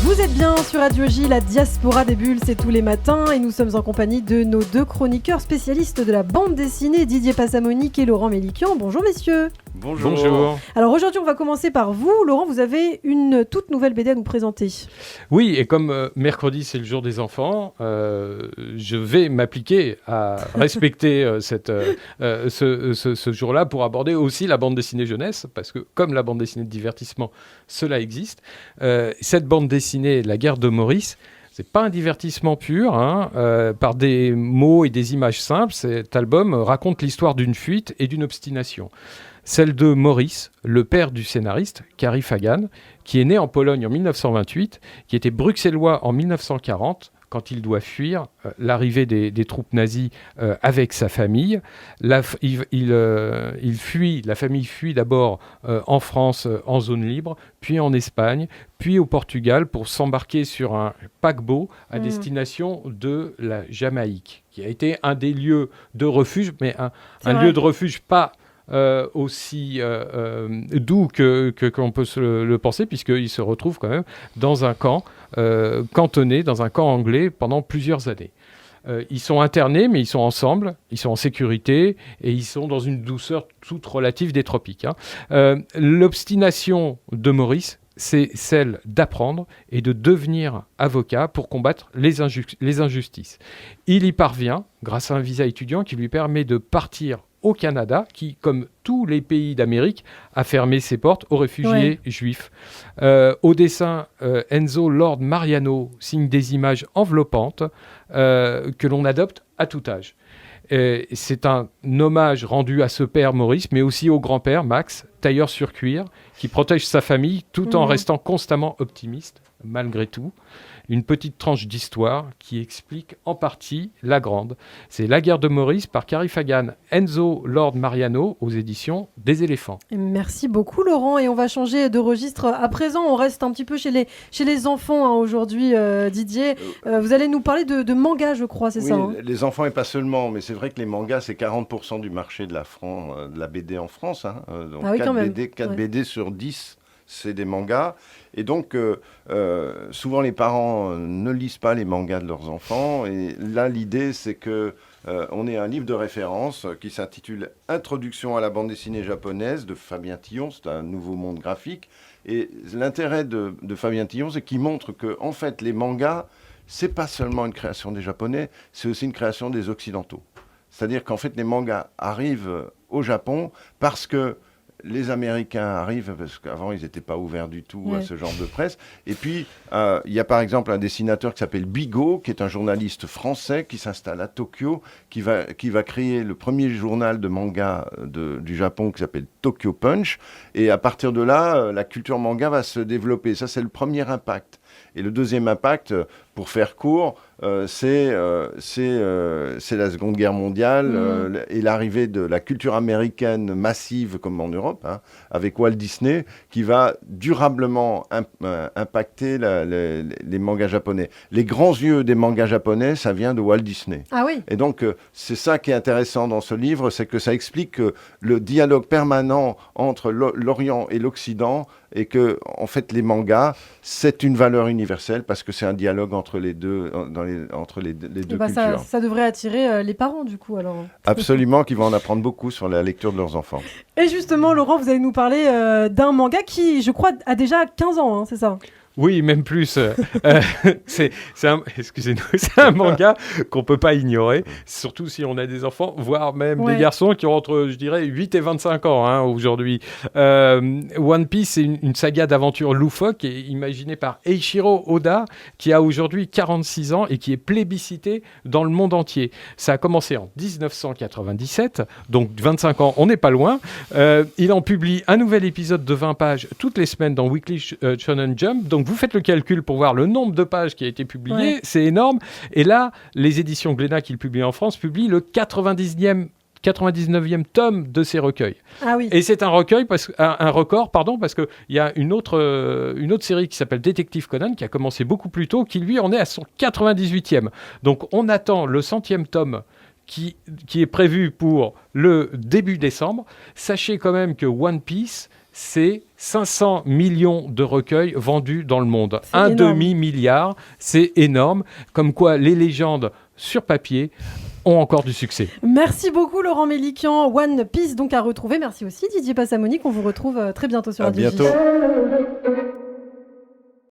Vous êtes bien sur Radio J, la diaspora des bulles, c'est tous les matins et nous sommes en compagnie de nos deux chroniqueurs spécialistes de la bande dessinée, Didier Passamonique et Laurent Mélikian. Bonjour messieurs. Bonjour. Alors aujourd'hui on va commencer par vous. Laurent, vous avez une toute nouvelle BD à nous présenter. Oui, et comme mercredi c'est le jour des enfants, je vais m'appliquer à respecter ce jour-là pour aborder aussi la bande dessinée jeunesse, parce que comme la bande dessinée de divertissement, cela existe. Cette bande dessinée, La guerre de Maurice, c'est pas un divertissement pur, par des mots et des images simples. Cet album raconte l'histoire d'une fuite et d'une obstination. Celle de Maurice, le père du scénariste, Kari Fagan, qui est né en Pologne en 1928, qui était bruxellois en 1940, quand il doit fuir l'arrivée des troupes nazies avec sa famille. La famille fuit d'abord en France en zone libre, puis en Espagne, puis au Portugal pour s'embarquer sur un paquebot à destination de la Jamaïque, qui a été un des lieux de refuge, mais un lieu de refuge pas aussi doux qu'on peut le penser, puisqu'il se retrouve quand même dans un camp, cantonné dans un camp anglais pendant plusieurs années. Ils sont internés, mais ils sont ensemble, ils sont en sécurité et ils sont dans une douceur toute relative des tropiques. L'obstination de Maurice, c'est celle d'apprendre et de devenir avocat pour combattre les injustices. Il y parvient grâce à un visa étudiant qui lui permet de partir au Canada, qui, comme tous les pays d'Amérique, a fermé ses portes aux réfugiés juifs. Au dessin, Enzo Lord Mariano signe des images enveloppantes que l'on adopte à tout âge. C'est un hommage rendu à ce père Maurice, mais aussi au grand-père Max, tailleur sur cuir, qui protège sa famille tout en restant constamment optimiste, malgré tout. Une petite tranche d'histoire qui explique en partie la grande. C'est La guerre de Maurice par Kari Fagan, Enzo Lord Mariano aux éditions des Éléphants. Merci beaucoup Laurent, et on va changer de registre. À présent, on reste un petit peu chez les enfants aujourd'hui, Didier. Vous allez nous parler de manga, je crois, c'est ça les enfants et pas seulement, mais c'est vrai que les mangas, c'est 40% du marché de la BD en France. Donc 4 BD sur 10. C'est des mangas. Et donc, souvent, les parents ne lisent pas les mangas de leurs enfants. Et là, l'idée, c'est qu'on ait un livre de référence qui s'intitule « Introduction à la bande dessinée japonaise » de Fabien Tillon. C'est un nouveau monde graphique. Et l'intérêt de Fabien Tillon, c'est qu'il montre que, en fait, les mangas, c'est pas seulement une création des Japonais, c'est aussi une création des Occidentaux. C'est-à-dire qu'en fait, les mangas arrivent au Japon parce que les Américains arrivent, parce qu'avant, ils n'étaient pas ouverts du tout à ce genre de presse. Et puis, il y a par exemple un dessinateur qui s'appelle Bigot, qui est un journaliste français qui s'installe à Tokyo, qui va créer le premier journal de manga du Japon qui s'appelle Tokyo Punch. Et à partir de là, la culture manga va se développer. Ça, c'est le premier impact. Et le deuxième impact, pour faire court, c'est la Seconde Guerre mondiale et l'arrivée de la culture américaine massive, comme en Europe, avec Walt Disney, qui va durablement impacter les mangas japonais. Les grands yeux des mangas japonais, ça vient de Walt Disney. Ah oui. Et donc, c'est ça qui est intéressant dans ce livre, c'est que ça explique le dialogue permanent entre l'Orient et l'Occident, et que, en fait, les mangas, c'est une valeur universelle parce que c'est un dialogue entre les deux, entre les deux cultures. Ça devrait attirer les parents, du coup, alors. Absolument, qui vont en apprendre beaucoup sur la lecture de leurs enfants. Et justement, Laurent, vous allez nous parler d'un manga qui, je crois, a déjà 15 ans, c'est ça ? Oui, même plus. C'est un manga qu'on peut pas ignorer, surtout si on a des enfants, voire même des garçons qui ont entre, je dirais, 8 et 25 ans aujourd'hui. One Piece, c'est une saga d'aventure loufoque et imaginée par Eiichiro Oda, qui a aujourd'hui 46 ans et qui est plébiscité dans le monde entier. Ça a commencé en 1997, donc 25 ans, on n'est pas loin. Il en publie un nouvel épisode de 20 pages toutes les semaines dans Weekly Shonen Jump, donc vous faites le calcul pour voir le nombre de pages qui a été publié, c'est énorme. Et là, les éditions Glénat qui le publient en France publient le 99e tome de ces recueils. Ah oui. Et c'est un recueil, un record, parce qu'il y a une autre série qui s'appelle Détective Conan, qui a commencé beaucoup plus tôt, qui lui en est à son 98e. Donc on attend le 100e tome qui est prévu pour le début décembre. Sachez quand même que One Piece, c'est 500 millions de recueils vendus dans le monde. C'est énorme. demi-milliard, c'est énorme. Comme quoi, les légendes sur papier ont encore du succès. Merci beaucoup Laurent Mélikian. One Piece donc à retrouver. Merci aussi Didier Passamoni, qu'on vous retrouve très bientôt sur Radio J. À bientôt.